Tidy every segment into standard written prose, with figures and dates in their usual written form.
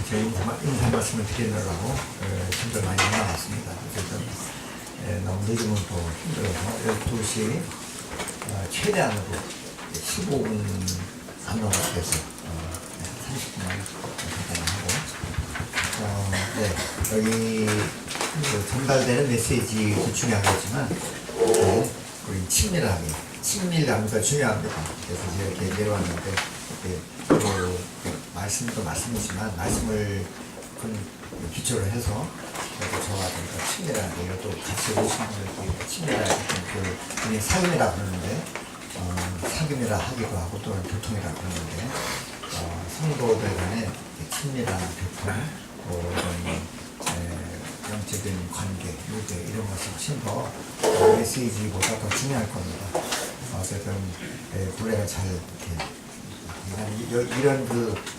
저희 인사 말씀을 드리느라고 힘들 많이 나왔습니다. 어쨌든 너무 늦으면 또 힘들어서 12시 최대한으로 15분 안 넘어가서 30분만 간단히 하고 여기 전달되는 메시지도 중요하겠지만 우리 친밀함이 중요합니다. 그래서 제가 이렇게 내려왔는데 말씀도 말씀이지만 말씀을 기초로 해서 저와 친밀하게 또 같이 오신 분들께 친밀하게 그냥 사귐이라 그러는데 사귐이라 하기도 하고 또는 교통이라 그러는데 성도들 간의 친밀한 교통 이런 영적인 관계, 유대 이런 것이 훨씬 더 메시지보다 더 중요할 겁니다. 어쨌든 분례가 잘 이렇게 이런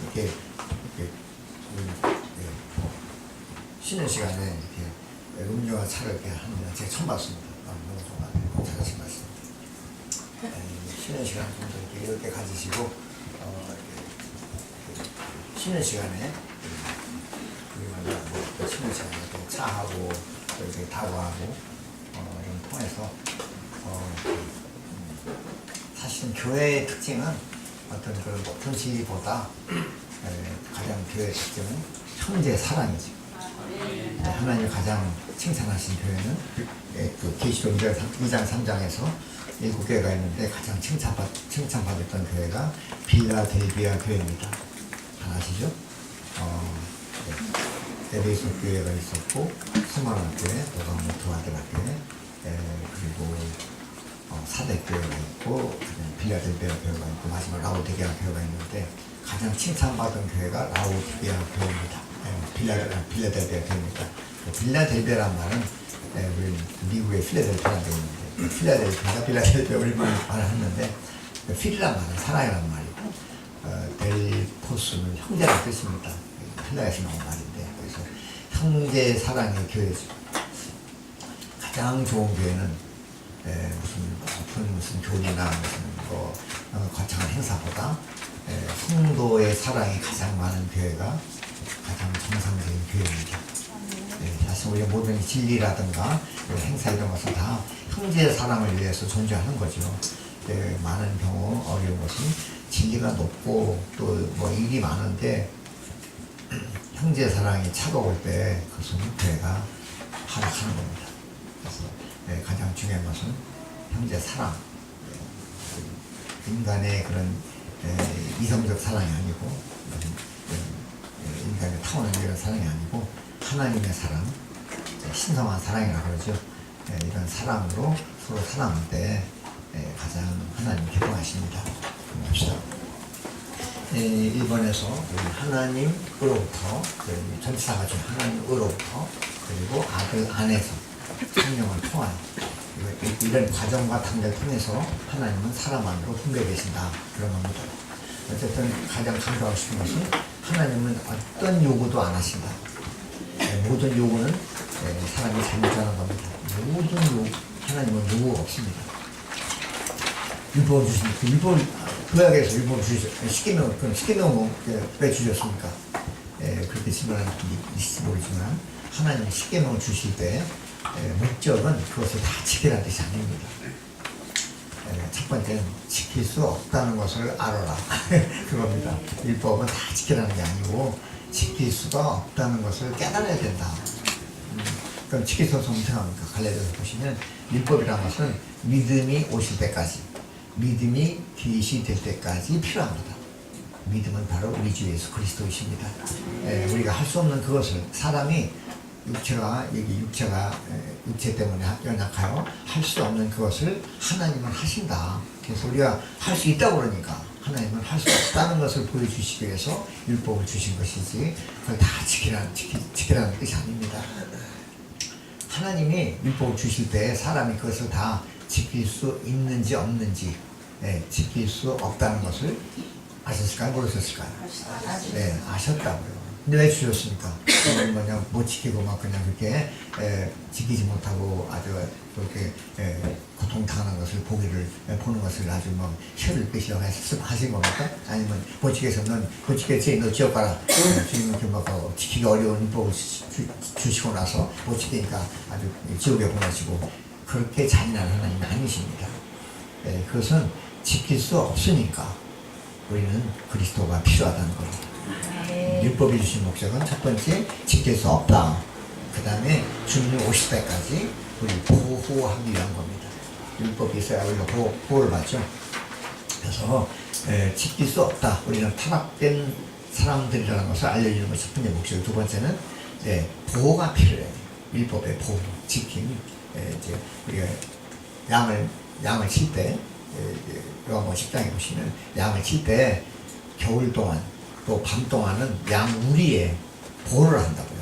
이렇게 쉬는 시간에 이렇게 음료와 차를 이렇게 하는 거 제가 처음 봤습니다. 너무 좋아요. 잘하신 말씀. 쉬는 시간 좀 이렇게 가지시고 쉬는 시간에 쉬는 시간에 차하고 이렇게 다과하고 이런 통해서 사실은 교회의 특징은 어떤 그런 분식보다 가장 교회의 특징은 형제 사랑이죠. 하나님 가장 칭찬하신 교회는 그 계시록 2장 3장에서 7교회가 있는데 가장 칭찬받았던 교회가 빌라델비아 교회입니다. 다 아시죠? 에베소 교회가 있었고 수마나 교회, 도가모토아드라 교회, 그리고 사대교회가 있고 빌라델비아 교회가 있고 마지막 라오디게아 교회가 있는데 가장 칭찬받은 교회가 라오디게아 교회입니다. 빌라델비아 교회입니다. 빌라델비아란 말은 우리 미국의 필라델피아라고 있는데 빌라델비아 우리말 말을 했는데 필이란 말은 사랑이라는 말이고 델포스는 형제라는 뜻입니다. 필라에서 나온 말인데 그래서 형제 사랑의 교회죠. 가장 좋은 교회는 무슨 교리나 무슨 거창한 행사보다 성도의 사랑이 가장 많은 교회가 가장 정상적인 교회입니다. 사실 우리 모든 진리라든가 행사 이런 것은 다 형제 사랑을 위해서 존재하는 거죠. 많은 경우 어려운 것은 진리가 높고 또 뭐 일이 많은데 형제 사랑이 차가울 때 그것은 교회가 하락하는 겁니다. 그래서 가장 중요한 것은 형제 사랑, 인간의 그런 이성적 사랑이 아니고 인간의 타고난 이런 사랑이 아니고 하나님의 사랑, 신성한 사랑이라고 그러죠. 이런 사랑으로 서로 사랑할 때 가장 하나님 기뻐하십니다. 봅시다. 1번에서 하나님으로부터 전치사가 준 하나님으로부터 그리고 아들 안에서 성령을 통하여 이런 과정과 단계를 통해서 하나님은 사람 안으로 분별되신다 그런 겁니다. 어쨌든 가장 강조하고 싶은 것은 하나님은 어떤 요구도 안 하신다. 모든 요구는 사람이 잘못하는 겁니다. 모든 요구, 하나님은 요구가 없습니다. 율법을 주시니까 율법 구약에서 율법을 주셨어요. 십계명 왜 주셨습니까? 그렇게 질문하는 분이 있을지 모르지만 하나님이 십계명을 주실 때 목적은 그것을 다 지키라는 뜻이 아닙니다. 첫 번째는 지킬 수 없다는 것을 알아라 그겁니다. 율법은 다 지키라는 게 아니고 지킬 수가 없다는 것을 깨달아야 된다. 그럼 지킬 수 없으면 어떻게 합니까? 갈라디아서 보시면 율법이라는 것은 믿음이 오실 때까지, 믿음이 계시될 때까지 필요합니다. 믿음은 바로 우리 주 예수 그리스도이십니다. 우리가 할 수 없는 그것을 사람이 육체 때문에 연약하여 할 수 없는 그것을 하나님은 하신다. 그래서 우리가 할 수 있다고 그러니까 하나님은 할 수 없다는 것을 보여주시기 위해서 율법을 주신 것이지 그걸 다 지키라는 뜻이 아닙니다. 하나님이 율법을 주실 때 사람이 그것을 다 지킬 수 있는지 없는지 지킬 수 없다는 것을 아셨을까요? 모르셨을까요? 네, 아셨다고요. 근데 왜 주셨습니까? 그냥 못 지키고 막 그냥 그렇게 지키지 못하고 아주 그렇게 고통당하는 것을 보는 것을 아주 막 혀를 끄시려고 하신 겁니까? 아니면 보치께서는 보치께 너 지어봐라. 주님은 이렇게 막 지키기 어려운 율법을 주시고 나서 못 지키니까 아주 지옥에 보내시고 그렇게 잔인한 하나님은 아니십니다. 그것은 지킬 수 없으니까 우리는 그리스도가 필요하다는 겁니다. 율법이 주신 목적은 첫 번째 지킬 수 없다. 그 다음에 주님이 오실 때까지 우리 보호하기 위한 겁니다. 율법이 있어야 우리가 보호를 받죠. 그래서 지킬 수 없다. 우리는 타락된 사람들이라는 것을 알려주는 것이 첫 번째 목적이고 두 번째는 보호가 필요해요. 율법의 보호, 지킴. 이제 우리가 양을 칠 때 요한복음 10장에 보시면 양을 칠 때 겨울 동안 또 밤 동안은 양 우리의 보호를 한다고요.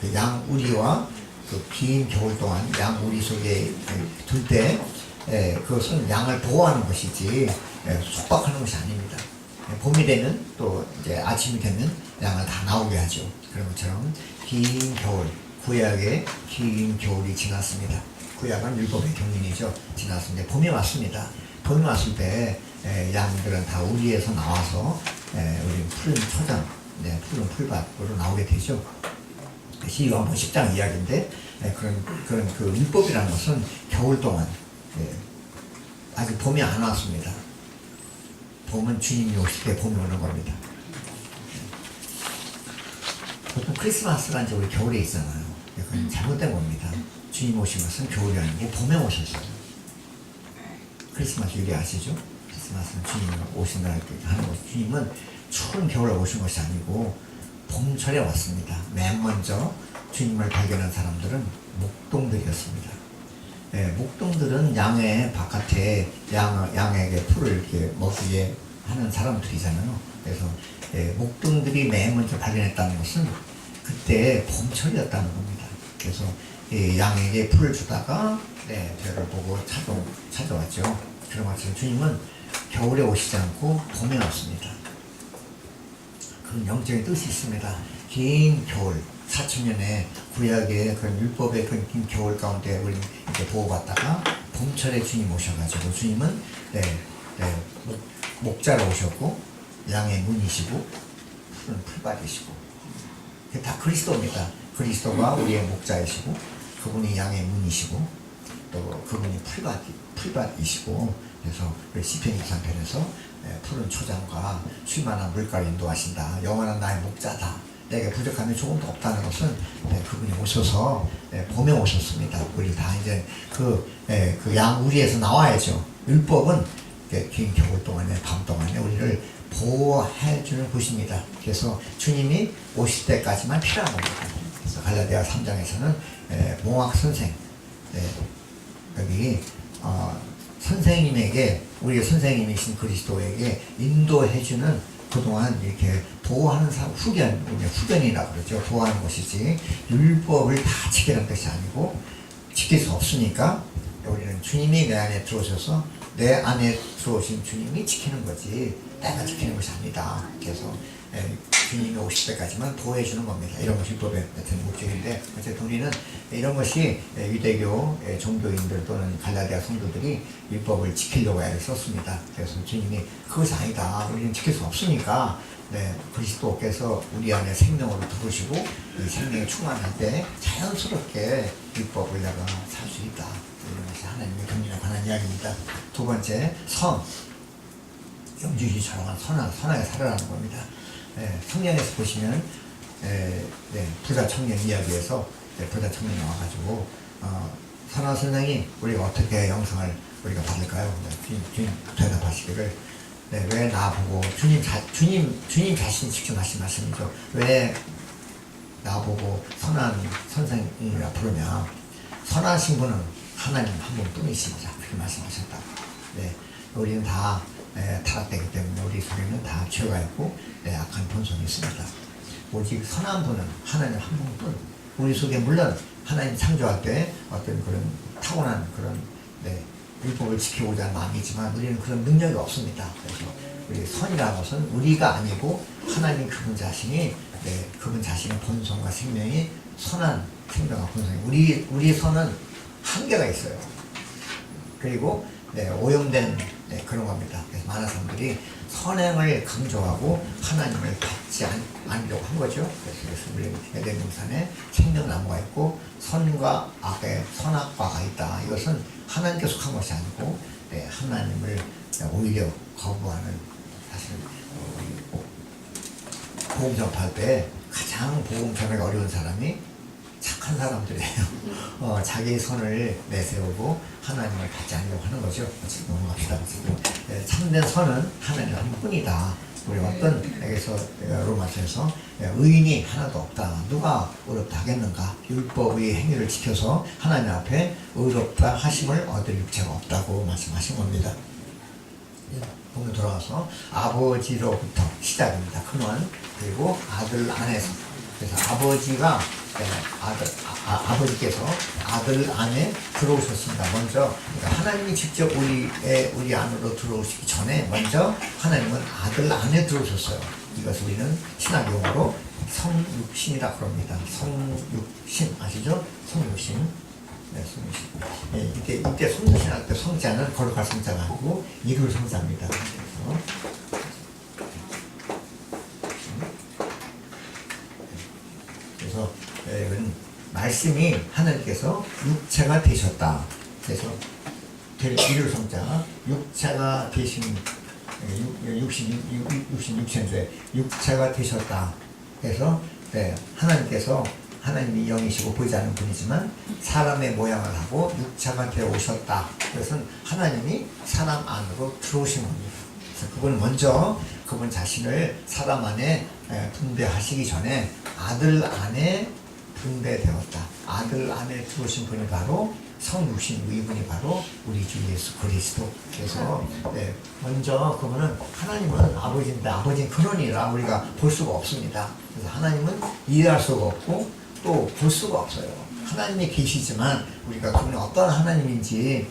그 양 우리와 그 긴 겨울 동안 양 우리 속에 둘 때 그것은 양을 보호하는 것이지 속박하는 것이 아닙니다. 봄이 되면 또 이제 아침이 되면 양을 다 나오게 하죠. 그런 것처럼 긴 겨울, 구약의 긴 겨울이 지났습니다. 구약은 율법의 경륜이죠. 지났습니다. 봄이 왔습니다. 봄이 왔을 때 양들은 다 우리에서 나와서 우리 푸른 초장, 푸른 풀밭으로 나오게 되죠. 그것이 요한복음 10장 이야기인데 그런 그 율법이라는 것은 겨울 동안 아직 봄이 안 왔습니다. 봄은 주님이 오실 때 봄이 오는 겁니다. 보통 크리스마스가 이제 우리 겨울에 있잖아요. 그건 잘못된 겁니다. 주님 오신 것은 겨울이 아니고 봄에 오셨어요. 크리스마스 유리 아시죠? 크리스마스는 주님이 오신다 하는 것. 주님은 추운 겨울에 오신 것이 아니고 봄철에 왔습니다. 맨 먼저 주님을 발견한 사람들은 목동들이었습니다. 목동들은 양의 바깥에 양에게 풀을 이렇게 먹이게 하는 사람들이잖아요. 그래서 목동들이 맨 먼저 발견했다는 것은 그때 봄철이었다는 겁니다. 그래서 양에게 풀을 주다가 별을 보고 찾아왔죠. 그런 것처럼 주님은 겨울에 오시지 않고 봄에 왔습니다. 그런 영적인 뜻이 있습니다. 긴 겨울, 4000년의 구약의 그런 율법의 그런 긴 겨울 가운데 우리는 이렇게 보호받다가 봄철에 주님 오셔가지고 주님은 목자로 오셨고 양의 문이시고 푸른 풀밭이시고 그게 다 그리스도입니다. 그리스도가 우리의 목자이시고 그분이 양의 문이시고 또 그분이 풀밭이시고 그래서 시편 23편에서 푸른 초장과 쉴만한 물가를 인도하신다. 영원한 나의 목자다. 내게 부족함이 조금도 없다는 것은 그분이 오셔서 봄에 오셨습니다. 우리 다 이제 그 양 우리에서 나와야죠. 율법은 긴 겨울 동안에 밤 동안에 우리를 보호해 주는 곳입니다. 그래서 주님이 오실 때까지만 필요한 겁니다. 그래서 갈라디아 3장에서는 몽학 선생 여기 선생님에게 우리의 선생님이신 그리스도에게 인도해주는 그동안 이렇게 보호하는 사람 후견이라고 그러죠. 보호하는 것이지 율법을 다 지키는 것이 아니고 지킬 수 없으니까 우리는 주님이 내 안에 들어오셔서 내 안에 들어오신 주님이 지키는 거지 내가 지키는 것이 아니다. 그래서 주님이 오실 때까지만 보호해 주는 겁니다. 이런 것이 율법의 같은 목적인데 어쨌든 우리는 이런 것이 유대교 종교인들 또는 갈라디아 성도들이 율법을 지키려고 애를 썼습니다. 그래서 주님이 그것이 아니다. 우리는 지킬 수 없으니까 그리스도께서 우리 안에 생명으로 들어오시고 이 생명이 충만할 때 자연스럽게 율법을 내가 살 수 있다. 이런 것이 하나님의 경륜에 관한 이야기입니다. 두 번째, 영주주의처럼 선하게 살아라는 겁니다. 성경에서 보시면 부자 청년 이야기에서 부자 청년이 와가지고 선한 선생님 우리가 어떻게 영생을 우리가 받을까요? 주님 대답하시기를 왜 나보고 주님 자신이 직접 하신 말씀이죠. 왜 나보고 선한 선생님이라 부르냐? 선하신 분은 하나님 한 분뿐이십니다. 그렇게 말씀하셨다고. 우리는 다 타락되기 때문에 우리 속에는 다 죄가 있고 악한 본성이 있습니다. 오직 선한 분은 하나님 한 분뿐. 우리 속에 물론 하나님 창조할 때 어떤 그런 타고난 그런 율법을 지키고자 하는 마음이지만 우리는 그런 능력이 없습니다. 그래서 우리 선이라는 것은 우리가 아니고 하나님 그분 자신이 그분 생명이 선한 생명과 본성이 우리 선은 한계가 있어요. 그리고 오염된 그런 겁니다. 그래서 많은 사람들이 선행을 강조하고 하나님을 받지 않으려고 한 거죠. 그래서 우리 에덴동산에 생명나무가 있고 선과 악의 선악과가 있다. 이것은 하나님께서 한 것이 아니고 하나님을 오히려 거부하는, 사실 복음 전파할 때 가장 복음 전하기 어려운 사람이 착한 사람들이에요. 자기 선을 내세우고 하나님을 받지 않으려고 하는 거죠. 지금 넘어갑시다. 참된 선은 하나님 한 뿐이다. 우리 어떤 여기서 로마서에서 의인이 하나도 없다. 누가 의롭다 하겠는가? 율법의 행위를 지켜서 하나님 앞에 의롭다 하심을 얻을 육체가 없다고 말씀하신 겁니다. 보면 돌아와서 아버지로부터 시작입니다. 근원. 그리고 아들 안에서. 그래서 아버지가 아버지께서 아들 안에 들어오셨습니다. 먼저 그러니까 하나님이 직접 우리 안으로 들어오시기 전에 먼저 하나님은 아들 안에 들어오셨어요. 이것을 우리는 신학 용어로 성육신이라 그럽니다. 성육신 아시죠? 성육신. 네, 성육신. 이때 성육신 할 때 성자는 거룩할 성자가 아니고 이룰 성자입니다. 그래서 이건 말씀이 하나님께서 육체가 되셨다. 그래서 이룰 성자, 육체가 되신 육신주에 육체가 되셨다. 그래서 하나님께서 하나님이 영이시고 보이지 않는 분이지만 사람의 모양을 하고 육체가 되어 오셨다. 그것은 하나님이 사람 안으로 들어오신 겁니다. 그래서 그분 먼저 그분 자신을 사람 안에 분배하시기 전에 아들 안에 분배되었다. 아들 안에 들어오신 분이 바로 성육신 이분이 바로 우리 주 예수 그리스도. 그래서 먼저 그분은 하나님은 아버지인데 아버지는 근원이라 우리가 볼 수가 없습니다. 그래서 하나님은 이해할 수가 없고 또 볼 수가 없어요. 하나님이 계시지만 우리가 그분이 어떤 하나님인지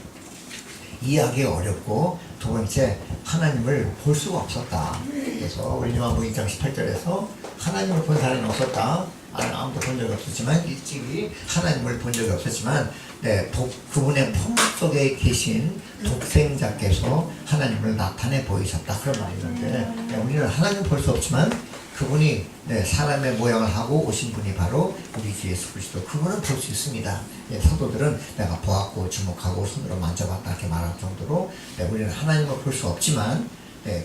이해하기 어렵고, 두 번째 하나님을 볼 수가 없었다. 그래서 우리 요한복음 2장 18절에서 하나님을 본 사람이 없었다. 아무도 본 적이 없었지만 일찍이 하나님을 본 적이 없었지만 그분의 품 속에 계신 독생자께서 하나님을 나타내 보이셨다. 그런 말이 있는데 우리는 하나님 볼 수 없지만 그분이 사람의 모양을 하고 오신 분이 바로 우리 주 예수 그리스도. 그분은 볼 수 있습니다. 사도들은 내가 보았고 주목하고 손으로 만져봤다 이렇게 말할 정도로 우리는 하나님을 볼 수 없지만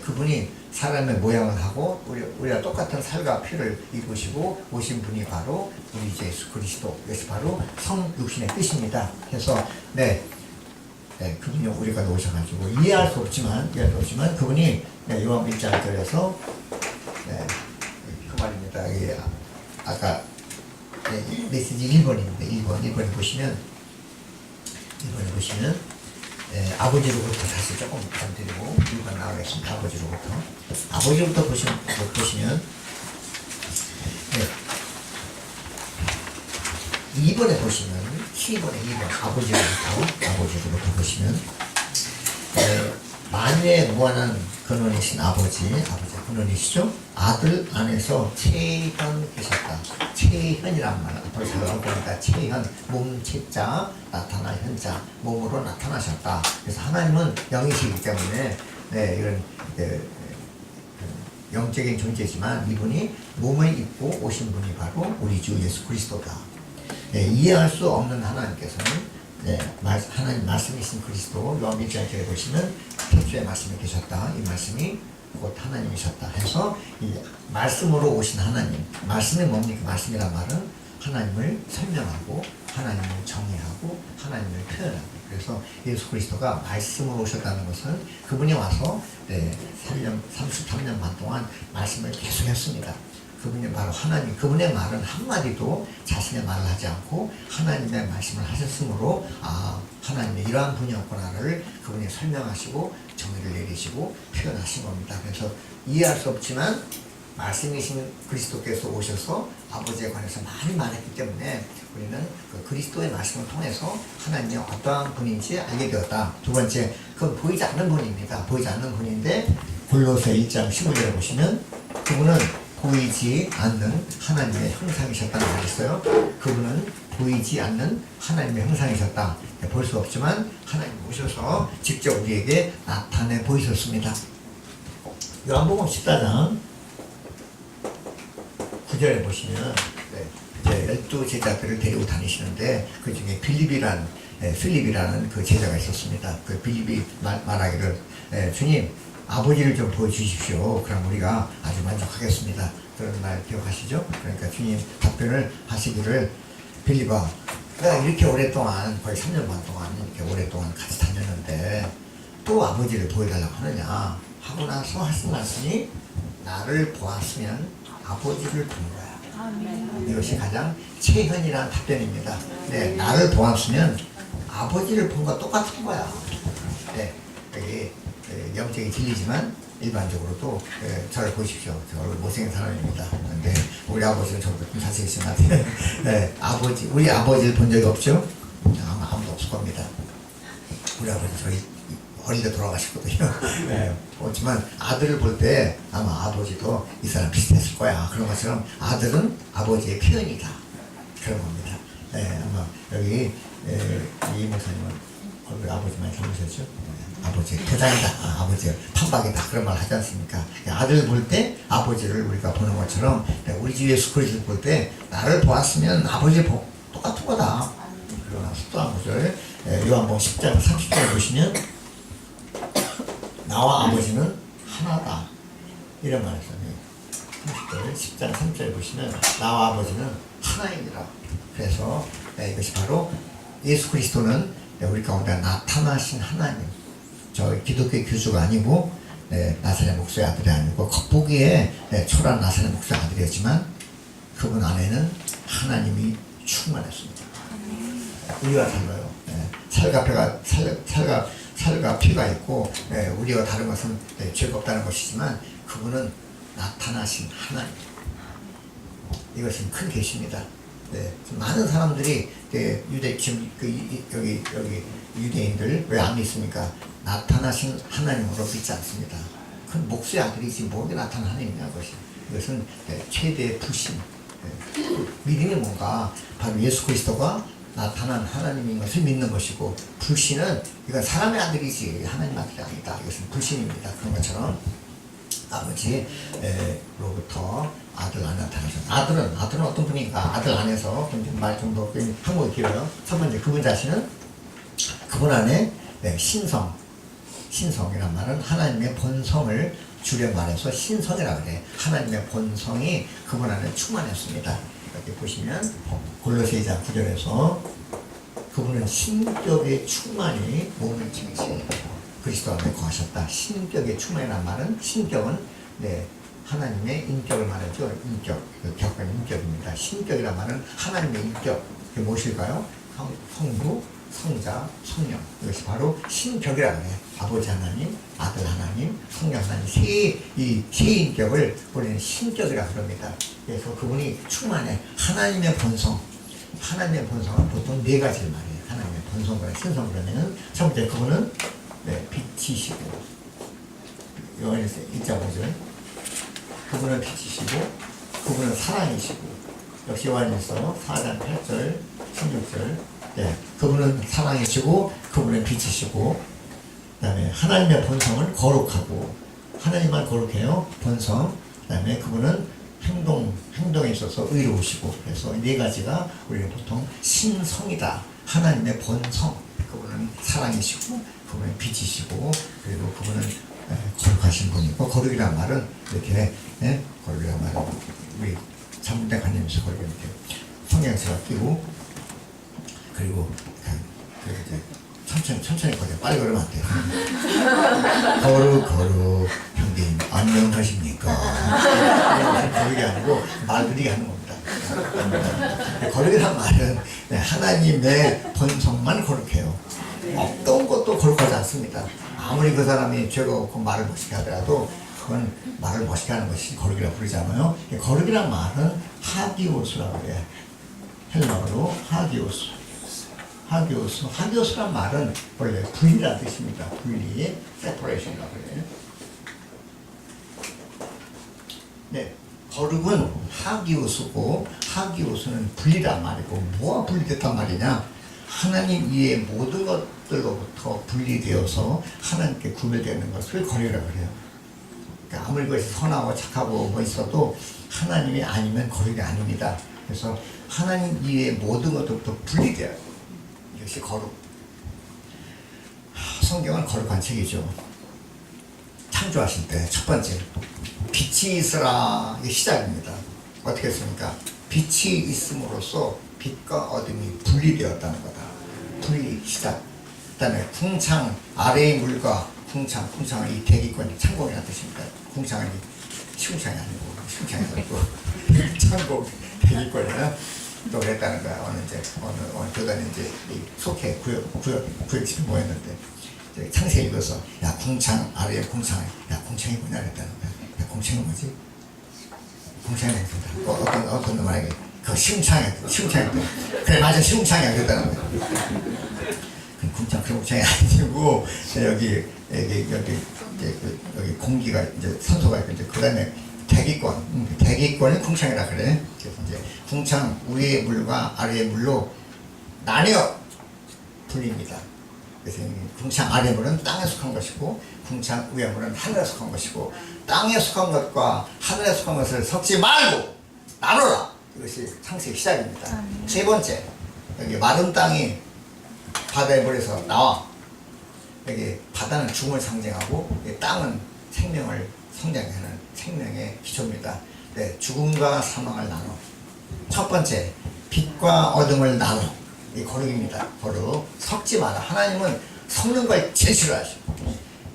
그분이 사람의 모양을 하고 우리가 똑같은 살과 피를 입으시고 오신 분이 바로 우리 예수 그리스도. 이것이 바로 성육신의 뜻입니다. 그래서 그분이 우리가 오셔가지고 이해할 수 없지만 그분이 요한복음 1장절에서 그 말입니다. 아까 메시지 1번입니다. 1번에 보시면 아버지로부터 다시 조금 부탁드리고 1번 나가겠습니다. 아버지로부터 보시면 2번에 보시면 12번에 2번 아버지로부터 보시면 만유의 무한한 근원이신 아버지 근원이시죠? 아들 안에서 체현 계셨다. 체현이란 말 앞으로 잘 나올 거니까 체현, 몸체자 나타나 현자, 몸으로 나타나셨다. 그래서 하나님은 영이시기 때문에 이런 영적인 존재지만 이분이 몸을 입고 오신 분이 바로 우리 주 예수 그리스도다. 이해할 수 없는 하나님께서는 하나님 말씀이신 그리스도. 요한복음 1장에 보시면 태초에 말씀이 계셨다. 이 말씀이 곧 하나님이셨다 해서 이 말씀으로 오신 하나님. 말씀이 뭡니까? 말씀이란 말은 하나님을 설명하고 하나님을 정의하고 하나님을 표현하고. 그래서 예수 그리스도가 말씀으로 오셨다는 것은 그분이 와서 33년 반 동안 말씀을 계속 했습니다. 그분이 바로 하나님. 그분의 말은 한마디도 자신의 말을 하지 않고 하나님의 말씀을 하셨으므로 하나님의 이러한 분이었구나를 그분이 설명하시고 정의를 내리시고 표현하신 겁니다. 그래서 이해할 수 없지만 말씀이신 그리스도께서 오셔서 아버지에 관해서 많이 말했기 때문에 우리는 그 그리스도의 말씀을 통해서 하나님이 어떠한 분인지 알게 되었다. 두 번째, 그건 보이지 않는 분입니다. 보이지 않는 분인데 골로새 1장 15절에 보시면 그분은 보이지 않는 하나님의 형상이셨다는 말이 있어요. 그분은 보이지 않는 하나님의 형상이셨다. 볼 수 없지만 하나님 오셔서 직접 우리에게 나타내 보이셨습니다. 요한복음 14장 9절에 보시면 이제 12제자들을 데리고 다니시는데 그 중에 필립이라는 그 제자가 있었습니다. 그 필립이 말하기를 주님 아버지를 좀 보여주십시오. 그럼 우리가 아주 만족하겠습니다. 그런 말 기억하시죠? 그러니까 주님 답변을 하시기를 필립아 내가 이렇게 오랫동안 거의 3년 반 동안 이렇게 오랫동안 같이 다녔는데 또 아버지를 보여달라고 하느냐 하고 나서 하신 말씀이 나를 보았으면 아버지를 본 거야. 아멘. 이것이 가장 최현이라는 답변입니다. 네, 나를 보았으면 아버지를 본 거 똑같은 거야. 네, 여기 영적이 들리지만 일반적으로도 저를 보십시오. 저 얼굴 못생긴 사람입니다. 근데 우리 아버지는 저보다 좀 잘생기시면 네, 우리 아버지를 본 적이 없죠? 아마 아무도 없을 겁니다. 우리 아버지 저희 어릴 때 돌아가셨거든요. 네, 그렇지만 아들을 볼 때 아마 아버지도 이 사람 비슷했을 거야. 그런 것처럼 아들은 아버지의 표현이다. 그런 겁니다. 네, 아마 여기 이 목사님은 얼굴 아버지 많이 닮으셨죠? 아버지 대장이다, 아버지 판박이다 그런 말 하지 않습니까? 아들 볼 때 아버지를 우리가 보는 것처럼 우리 주 예수 그리스도를 볼 때 나를 보았으면 아버지를 똑같은 거다. 그러나 또 한 구절 요한복음 10장 30절에 보시면 나와 아버지는 하나다 이런 말을 써요. 10장 3절에 보시면 나와 아버지는 하나이니라. 그래서 이것이 바로 예수 그리스도는 우리 가운데 나타나신 하나님. 저 기독교의 교주가 아니고 나사렛 목사의 아들이 아니고 겉보기에 초라한 나사렛 목사의 아들이었지만 그분 안에는 하나님이 충만했습니다. 우리와 달라요. 살과 피가 있고 우리와 다른 것은 죄가 없다는 것이지만 그분은 나타나신 하나님. 이것은 큰 계시입니다. 많은 사람들이 지금 여기 유대인들 왜 안 믿습니까? 나타나신 하나님으로 믿지 않습니다. 그 목수의 아들이 지금 뭐게 나타난 하나님이냐 이것은 최대의 불신. 믿음이 뭔가 바로 예수 그리스도가 나타난 하나님인 것을 믿는 것이고 불신은 이건 사람의 아들이지 하나님 아들이 아니다. 이것은 불신입니다. 그런 것처럼 아버지로부터 아들 안에 나타나셨다. 아들은 어떤 분인가? 아들 안에서 말 좀 더 한국이 길어요. 첫 번째 그분 자신은 그분 안에 신성이란 말은 하나님의 본성을 줄여 말해서 신성이라고 그래. 하나님의 본성이 그분 안에 충만했습니다. 이렇게 보시면 골로새이장 9절에서 그분은 신격의 충만이 몸을 지니시 그리스도 안에 거하셨다. 신격의 충만이란 말은 신격은 하나님의 인격을 말하죠. 인격, 격한 인격입니다. 신격이란 말은 하나님의 인격. 그게 무엇일까요? 성부, 성자, 성령. 이것이 바로 신격이라고 해요. 아버지 하나님, 아들 하나님, 성령 하나님. 세 인격을 우리는 신격이라고 합니다. 그래서 그분이 충만해. 하나님의 본성. 하나님의 본성은 보통 네 가지를 말해요. 하나님의 본성과 신성 그러면은 첫 번째 그분은 빛이시고 요한에서 1장 5절 그분은 빛이시고 그분은 사랑이시고 역시 요한에서 4장 8절 16절 그분은 사랑이시고 그분은 빛이시고 그 다음에 하나님의 본성은 거룩하고 하나님만 거룩해요. 본성 그 다음에 그분은 행동에 있어서 의로우시고 그래서 네 가지가 우리는 보통 신성이다. 하나님의 본성 그분은 사랑이시고 그분은 빛이시고 그리고 그분은 거룩하신 분이고 거룩이란 말은 이렇게 거룩이란 말은 우리 잠문대 관념에서 거룩이 이렇게 성경에서 끼고 그리고 이제 천천히 걸어요. 빨리 걸으면 안 돼요. 거룩 형님 안녕하십니까? 거룩이 아니고 말들이 하는 겁니다. 거룩이란 말은 하나님의 본성만 거룩해요. 어떤 것도 거룩하지 않습니다. 아무리 그 사람이 죄가 없고 말을 멋있게 하더라도 그건 말을 멋있게 하는 것이 거룩이라고 부르잖아요. 거룩이란 말은 하기오스라고 해요. 헬라어로 하기오스란 말은 원래 분리라는 뜻입니다. separation이라고 해요. 거룩은 하기오수고 하기오수는 분리란 말이고 뭐가 분리됐단 말이냐? 하나님 이외의 모든 것들로부터 분리되어서 하나님께 구별되는 것을 거룩이라고 그래요. 그러니까 아무리 그것이 선하고 착하고 뭐 있어도 하나님이 아니면 거룩이 아닙니다. 그래서 하나님 이외의 모든 것들부터 분리돼요. 이것이 거룩. 성경은 거룩한 책이죠. 창조하실 때 첫 번째 빛이 있으라, 이게 시작입니다. 어떻게 했습니까? 빛이 있음으로써 빛과 어둠이 분리되었다는 거다. 분리 시작. 그 다음에 궁창 아래의 물과 궁창은 이 대기권이 창공이라는 뜻입니다. 궁창은 시궁창이 아니고 시궁창이 아니고 창공 대기권이야. 또 그랬다는 거야. 어느 교단이 이제 속해 구역집이 모였는데 창세기 읽어서 야 궁창 아래에 궁창, 야 궁창이 뭐냐 그랬다는 거야. 야 궁창이 뭐지? 궁창이 아니다. 어떤 놈에게 그 시궁창이야. 그래 맞아 시궁창이야 그랬다는 거야. 궁창 그 궁창이 아니고 여기 공기가 이제 산소가 있고 이제 그다음에 대기권이 궁창이라 그래. 그래서 이제 궁창 위의 물과 아래의 물로 나뉘어 불립니다. 그래서 궁창 아래의 물은 땅에 속한 것이고 궁창 위의 물은 하늘에 속한 것이고 땅에 속한 것과 하늘에 속한 것을 섞지 말고 나눠라. 이것이 창세기 시작입니다. 세 번째 여기 마른 땅이 바다의 물에서 나와. 여기 바다는 죽음을 상징하고 땅은 생명을 성장하는 생명의 기초입니다. 네, 죽음과 사망을 나눠. 첫 번째 빛과 어둠을 나눠. 이 거룩입니다. 거룩. 섞지 마라. 하나님은 섞는 걸 제일 싫어하시고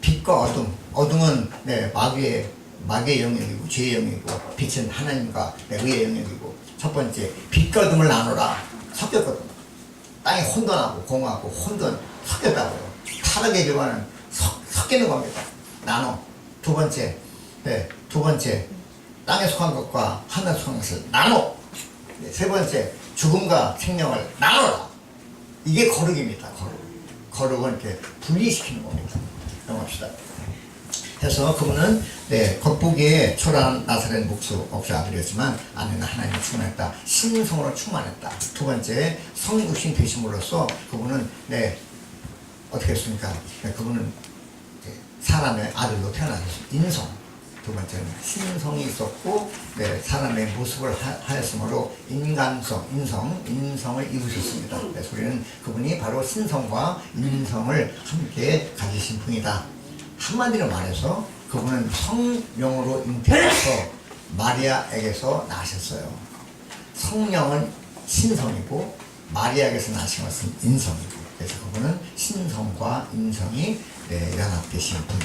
빛과 어둠은 네, 마귀의 영역이고 죄의 영역이고 빛은 하나님과 네, 의의 영역이고. 첫 번째 빛과 어둠을 나눠라. 섞였거든. 땅이 혼돈하고 공하고 혼돈 섞였다고요. 타락의 결과는 섞이는 겁니다. 나눠. 두 번째 땅에 속한 것과 하늘에 속한 것을 나눠. 세 번째 죽음과 생명을 나눠라. 이게 거룩입니다. 거룩은 이렇게 분리시키는 겁니다. 넘어갑시다. 그래서 그분은 겉보기에 초라한 나사렛 목수 아들이었지만 안에는 하나님이 충만했다. 신성으로 충만했다. 두 번째 성육신 되심으로써 그분은 어떻게 했습니까? 그분은 사람의 아들로 태어나셨습니다. 인성. 두 번째는 신성이 있었고 사람의 모습을 하였으므로 인성을 입으셨습니다. 그래서 우리는 그분이 바로 신성과 인성을 함께 가지신 분이다. 한마디로 말해서 그분은 성령으로 잉태해서 마리아에게서 나셨어요. 성령은 신성이고 마리아에게서 나신 것은 인성이고. 그래서 그분은 신성과 인성이 연합되신 분.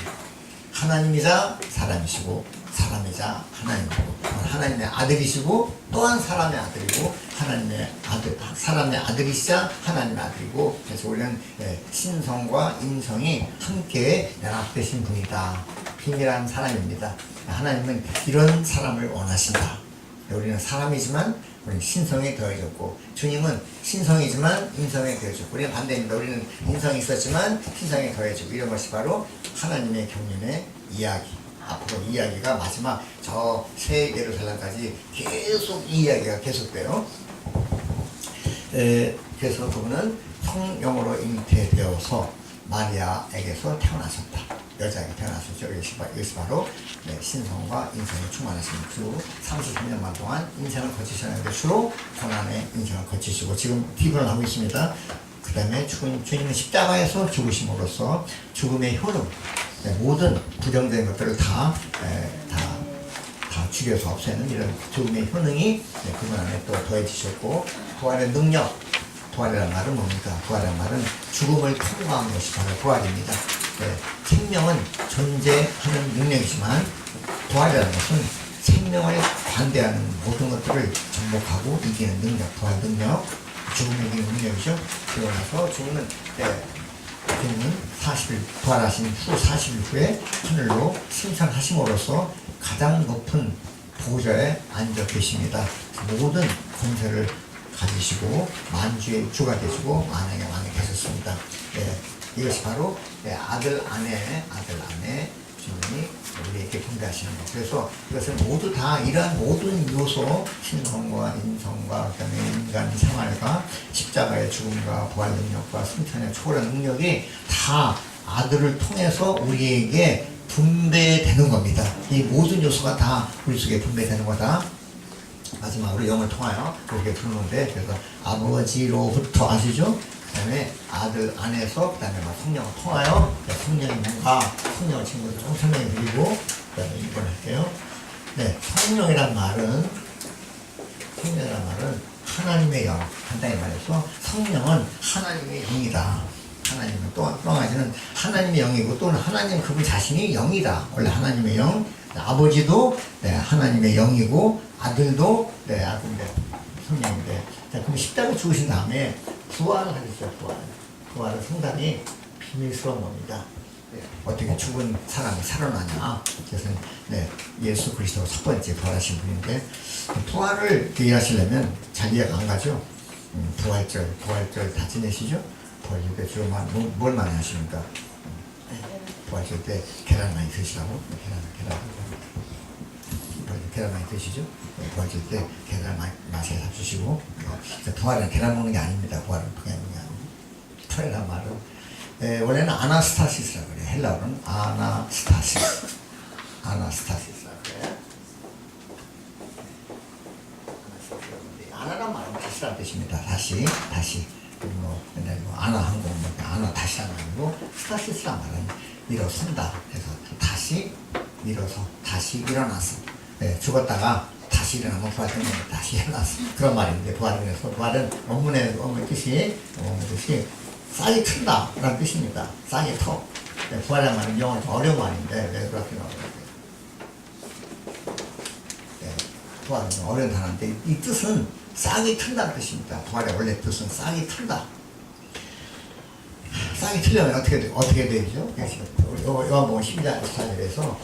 하나님이자 사람이시고 사람이자 하나님이고 하나님의 아들이시고 또한 사람의 아들이고 사람의 아들이시자 하나님의 아들이고. 그래서 우리는 신성과 인성이 함께 연합되신 분이다. 비밀한 사람입니다. 하나님은 이런 사람을 원하신다. 우리는 사람이지만 우리는 신성에 더해졌고 주님은 신성이지만 인성에 더해졌고 우리는 반대입니다. 우리는 인성이 있었지만 신성에 더해지고 이런 것이 바로 하나님의 경륜의 이야기. 앞으로 이야기가 마지막 저 새 예루살렘까지 계속 이 이야기가 계속돼요. 그래서 그분은 성령으로 잉태되어서 마리아에게서 태어나셨다. 여자에게 태어나셨죠. 이것이 바로 신성과 인성이 충만하신 주 33년만 동안 인생을 거치셨는데 주로 고난의 인생을 거치시고 지금 기도를 하고 있습니다. 그 다음에 주님은 십자가에서 죽으심으로써 죽음의 효능, 모든 부정된 것들을 다 죽여서 없애는 이런 죽음의 효능이 그분 안에 또 더해지셨고 부활의 능력. 부활이라는 말은 뭡니까? 부활이라는 말은 죽음을 통과한 것이 바로 부활입니다. 생명은 존재하는 능력이지만 부활이라는 것은 생명을 반대하는 모든 것들을 정복하고 이기는 능력, 부활 능력, 죽음을 이기는 능력이죠. 그러고 나서 주님은 40일 부활하신 후 40일 후에 하늘로 승천하심으로써 가장 높은 보좌에 앉아 계십니다. 모든 권세를 가지시고 만주의 주가 되시고 만왕의 왕이 되셨습니다. 이것이 바로 아들 안에 주님이 우리에게 분배하시는 거. 그래서 이것은 모두 다 이러한 모든 요소, 신성과 인성과 그다음에 인간 생활과 십자가의 죽음과 부활 능력과 승천의 초월한 능력이 다 아들을 통해서 우리에게 분배되는 겁니다. 이 모든 요소가 다 우리 속에 분배되는 거다. 마지막으로 영을 통하여 그렇게 부르는데, 그래서 아버지로부터 아시죠? 그 다음에 아들 안에서, 그 다음에 성령을 통하여, 성령이 뭔가, 성령을 친구들 좀 설명해 드리고, 그 다음에 2번 할게요. 네, 성령이란 말은 하나님의 영. 간단히 말해서 성령은 하나님의 영이다. 하나님은 또 한 가지는 하나님의 영이고, 또는 하나님 그분 자신이 영이다. 원래 하나님의 영. 아버지도 하나님의 영이고, 아들도 아들인데 성령인데, 자, 그럼 십자가 죽으신 다음에 부활을 하셨어요. 부활은 상당히 비밀스러운 겁니다. 어떻게 죽은 사람이 살아나냐. 그래서 예수 그리스도 첫 번째 부활하신 분인데, 부활을 이해하시려면 잘 이해가 안 가죠. 부활절 다 지내시죠? 부활절 때 주로 뭘 많이 하십니까? 부활절 때 계란 많이 드시라고. 계란 많이 드시죠? 부활절 때 계란 많이 사주시고. 부활은 계란 먹는 게 아닙니다. 부활은 그냥 부활이란 말은 원래는 아나스타시스라고 그래요. 헬라어로는 아나스타시스라고 그래요. 아나란 말은 다시란 뜻입니다. 다시. 맨날 아나 항공, 아나 다시란 말이고, 스타시스란 말은 일어선다. 그래서 다시 일어서, 다시 일어나서. 죽었다가 다시 일어나면 부활된 겁니다. 다시 일어나서. 그런 말인데, 부활에서 부활은 원문의 뜻이 싹이 튼다 라는 뜻입니다. 싹이 터. 부활이라는 말은 영어로 좀 어려운 말인데 왜 그렇게 나오는지. 부활은 좀 어려운 단어인데, 이 뜻은 싹이 튼다는 뜻입니다. 부활의 원래 뜻은 싹이 틀다. 싹이 틀려면 어떻게 되죠? 요한복음 12장 14절에서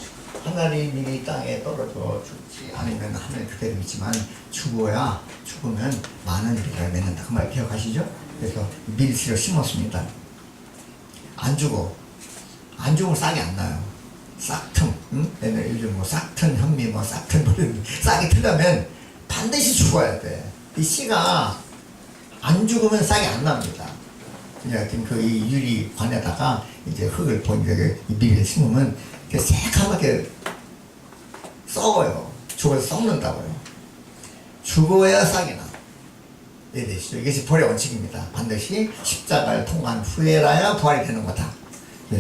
하나님이 땅에 떨어져 죽지 않으면 하늘 그대로 있지만 죽으면 많은 비를 맺는다. 그 말 기억하시죠? 그래서 밀씨를 심었습니다. 안 죽으면 싹이 안 나요. 싹틈, 요즘 싹튼 현미, 싹튼 버리는, 싹이 틀려면 반드시 죽어야 돼. 이 씨가 안 죽으면 싹이 안 납니다. 하여튼 이 유리관에다가 이제 흙을 이 밀을 심으면 새카맣게 썩어요. 죽어서 썩는다고요. 죽어야 싹이 나. 이해되시죠? 이것이 부활의 원칙입니다. 반드시 십자가를 통한 후에라야 부활이 되는 거다.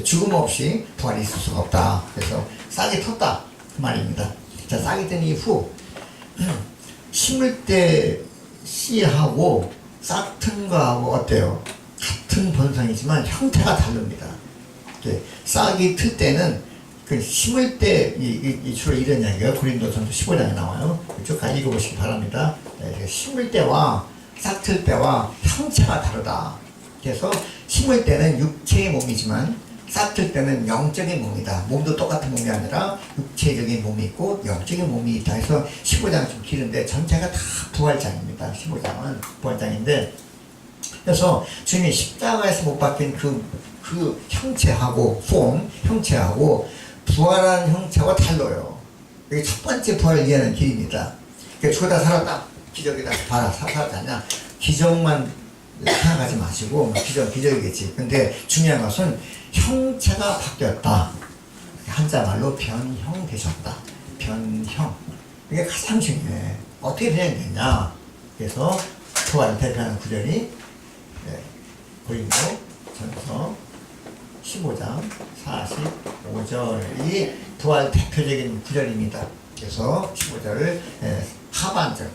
죽음 없이 부활이 있을 수가 없다. 그래서 싹이 텄다. 그 말입니다. 자, 싹이 든 이후 심을 때 씨하고 싹튼 거하고 어때요? 같은 본성이지만 형태가 다릅니다. 싹이 틀 때는 심을 때 주로 이런 이야기가 고린도전서 15장에 나와요. 쭉 읽어보시기 바랍니다. 심을 때와 싹 틀 때와 형체가 다르다. 그래서 심을 때는 육체의 몸이지만 싹 틀 때는 영적인 몸이다. 몸도 똑같은 몸이 아니라 육체적인 몸이 있고 영적인 몸이 있다. 해서 15장 좀 길은데 전체가 다 부활장입니다. 15장은 부활장인데, 그래서 주님이 십자가에서 못 박힌 그 형체하고 형체하고 부활한 형체와 달라요. 이게 첫 번째 부활을 이해하는 길입니다. 죽었다 살았다. 기적이다. 봐라. 살았다냐. 기적만 생각하지 마시고, 기적이겠지. 근데 중요한 것은 형체가 바뀌었다. 한자말로 변형되셨다. 변형. 이게 가장 중요해. 어떻게 변형됐냐. 그래서 부활을 대표하는 구절이 고린도전서 15장 45절이 부활 대표적인 구절입니다. 그래서 15절을 하반절,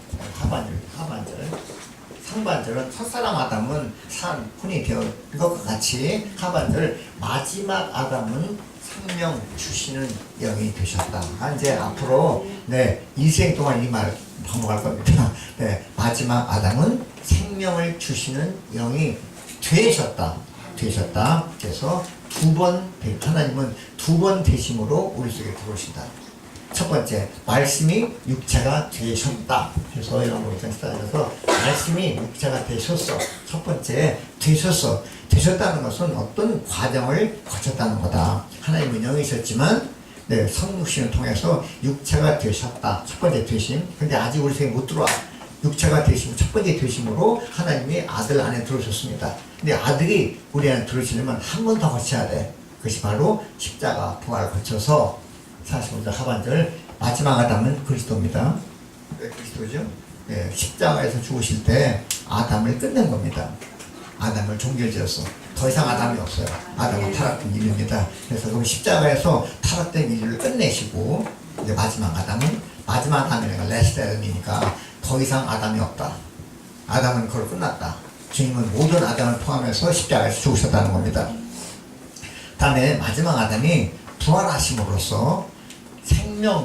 상반절은 첫사람 아담은 혼이 되어 이것과 같이 하반절 마지막 아담은 생명 주시는 영이 되셨다. 이제 앞으로 일생 동안 이 말 반복할 겁니다. 마지막 아담은 생명을 주시는 영이 되셨다. 그래서 하나님은 두 번 되심으로 우리 속에 들어오신다. 첫 번째, 말씀이 육체가 되셨다. 그래서 이런 거 있잖아요. 말씀이 육체가 되셨어. 첫 번째, 되셨어. 되셨다는 것은 어떤 과정을 거쳤다는 거다. 하나님은 영이셨지만 네, 성육신을 통해서 육체가 되셨다. 첫 번째 되심. 근데 아직 우리 생에 못 들어와. 육체가 되심, 첫 번째 되심으로 하나님이 아들 안에 들어오셨습니다. 근데 아들이 우리 안에 들어오시려면 한 번 더 거쳐야 돼. 그것이 바로 십자가 부활을 거쳐서 45절 하반절 마지막 아담은 그리스도입니다. 왜 그리스도죠? 네, 십자가에서 죽으실 때 아담을 끝낸 겁니다. 아담을 종결지었어. 더 이상 아담이 없어요. 아담은 타락된 인류입니다. 그래서 그 십자가에서 타락된 인류를 끝내시고 이제 마지막 아담은 마지막 아담이니까 레스트 아담이니까 더 이상 아담이 없다. 아담은 그걸 끝났다. 주님은 모든 아담을 포함해서 십자가에서 죽으셨다는 겁니다. 다음에 마지막 아담이 부활하심으로써 생명